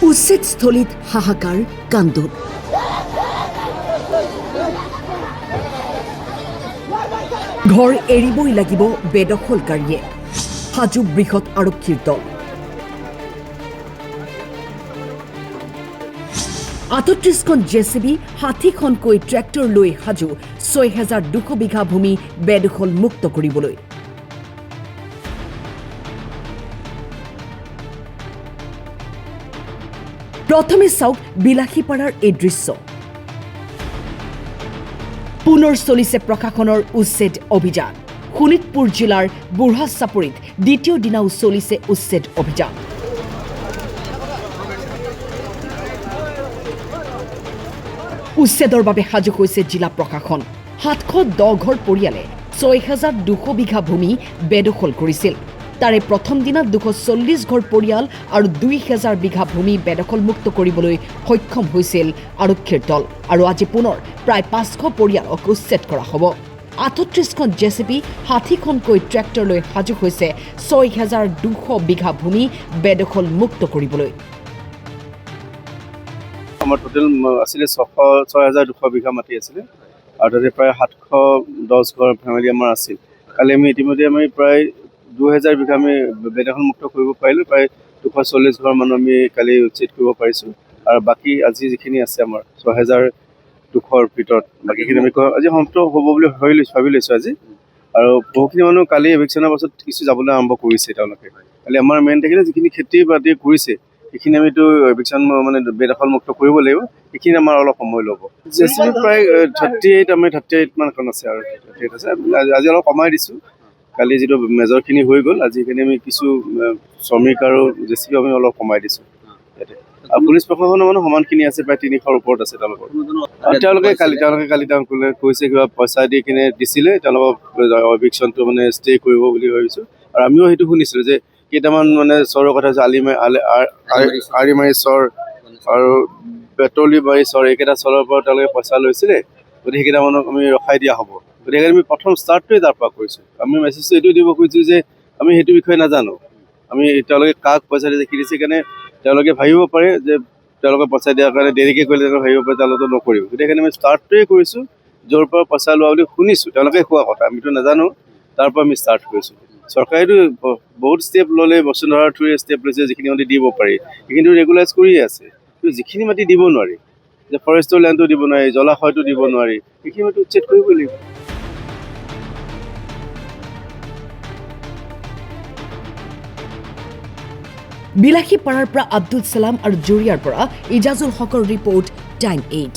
উচ্ছেদস্থলীত হাহাকাৰ কান্দোন। ঘৰ এৰিবই লাগিব বেদখলকাৰীয়ে, সাজু বৃহৎ আৰক্ষীৰ দল। ৩৮খন জেচিবি, ৬০খনকৈ ট্ৰেক্টৰ লৈ সাজু ৬,২০০ বিঘা ভূমি বেদখল মুক্ত কৰিবলৈ। প্ৰথমে চাওক বিলাসীপাৰাৰ এই দৃশ্য। পুনৰ চলিছে প্ৰশাসনৰ উচ্ছেদ অভিযান। শোণিতপুৰ জিলাৰ বুঢ়াচাপৰিত দ্বিতীয় দিনাও চলিছে উচ্ছেদ অভিযান। উচ্ছেদৰ বাবে সাজু হৈছে জিলা প্ৰশাসন। ৭১০ ঘৰ পৰিয়ালে ৬,২০০ বিঘা ভূমি বেদখল কৰিছিল। তাৰে প্ৰথম দিনা ২৪০ ঘৰ পৰিয়াল আৰু ২,০০০ বিঘা ভূমি বেদখলমুক্ত কৰিবলৈ সক্ষম হৈছিল আৰক্ষীৰ দল। আৰু আজি পুনৰ প্ৰায় ৫০০ পৰিয়ালক উচ্ছেদ কৰা হ'ব। ৩৮খন জেচিবি, ৬০খনকৈ ট্ৰেক্টৰ লৈ সাজু হৈছে ৬,২০০ বিঘা ভূমি বেদখলমুক্ত কৰিবলৈ। আমাৰ টোটেল আছিলে ৬,২০০ বিঘা মাটি আছিলে আৰু তাতে প্ৰায় ৭১০ ঘৰ ফেমিলি আমাৰ আছিল। কালি আমি ইতিমধ্যে প্ৰায় ২,০০০ বিঘা আমি বেদখলমুক্ত কৰিব পাৰিলোঁ। প্ৰায় ২৪০ ঘৰ মানুহ আমি কালি উচ্ছেদ কৰিব পাৰিছোঁ। আৰু বাকী আজি যিখিনি আছে আমাৰ ৬,২০০ৰ ভিতৰত বাকীখিনি আমি আজি সমাপ্ত হ'ব বুলি ভাবি লৈছোঁ আজি। আৰু বহুখিনি মানুহ কালি এভিকশ্যনৰ পাছত কিছু যাবলৈ আৰম্ভ কৰিছে তেওঁলোকে। কালি আমাৰ মেইন থাকিলে যিখিনি খেতি বাতি কৰিছে সেইখিনি আমিতো এভিকশ্যন বেদখলমুক্ত কৰিব লাগিব। সেইখিনি আমাৰ অলপ সময় ল'ব। জেচিবি প্ৰায় 38 মানখন আছে আৰু 38 আছে। আজি অলপ কমাই দিছোঁ। কালি যিটো মেজৰখিনি হৈ গ'ল, আজি সেইখিনি আমি কিছু শ্ৰমিক আৰু জেচিবি আমি অলপ কমাই দিছোঁ ইয়াতে। আৰু পুলিচ প্ৰশাসনৰ মানুহ সমানখিনি আছে, প্ৰায় ৩০০ৰ ওপৰত আছে তেওঁলোকৰ। তেওঁলোকে কালি কৈছে কিবা পইচা দি কিনে দিছিলে, তেওঁলোকক এভিকশ্যনটো ষ্টে কৰিব বুলি ভাবিছোঁ। আৰু আমিও সেইটো শুনিছিলোঁ যে কেইটামান চৰৰ কথা হৈছে, আৰিমাৰী চৰ আৰু বেতলিবাৰী চৰ, এইকেইটা চৰৰ পৰা তেওঁলোকে পইচা লৈছিলে। গতিকে সেইকেইটা মানুহক আমি ৰখাই দিয়া হ'ব। গতিকে আমি প্ৰথম ষ্টাৰ্টটোৱে তাৰ পৰা কৰিছোঁ। আমি মেছেজটো এইটো দিব খুজিছোঁ যে আমি সেইটো বিষয়ে নাজানো। আমি তেওঁলোকে কাক পইচা দিছে, কি দিছে, সেইকাৰণে তেওঁলোকে ভাবিব পাৰে যে তেওঁলোকে পইচা দিয়াৰ কাৰণে দেৰিকৈ কৰিলে তেওঁলোকে ভাবিব পাৰে তেওঁলোকে নকৰিব। গতিকে আমি ষ্টাৰ্টটোৱে কৰিছোঁ য'ৰ পৰা পইচা লোৱা বুলি শুনিছোঁ, তেওঁলোকে কোৱা কথা, আমিতো নাজানো। তাৰ পৰা আমি ষ্টাৰ্ট কৰিছোঁ। চৰকাৰেতো বহুত ষ্টেপ ল'লে, বসুন্ধৰাৰ থ্ৰুৰে ষ্টেপ লৈছে, যিখিনি মাটি দিব পাৰি সেইখিনি ৰেগুলাইজ কৰিয়ে আছে। কিন্তু যিখিনি মাটি দিব নোৱাৰি, যে ফৰেষ্টৰ লেণ্ডটো দিব নোৱাৰি, জলাশয়টো দিব নোৱাৰি, সেইখিনি মাটি উচ্ছেদ কৰিবই লাগিব। বিলাসীপাৰাৰ পৰা আব্দুল ছালাম আৰু জুৰিয়াৰ পৰা ইজাজুল হকৰ ৰিপৰ্ট, টাইম 8।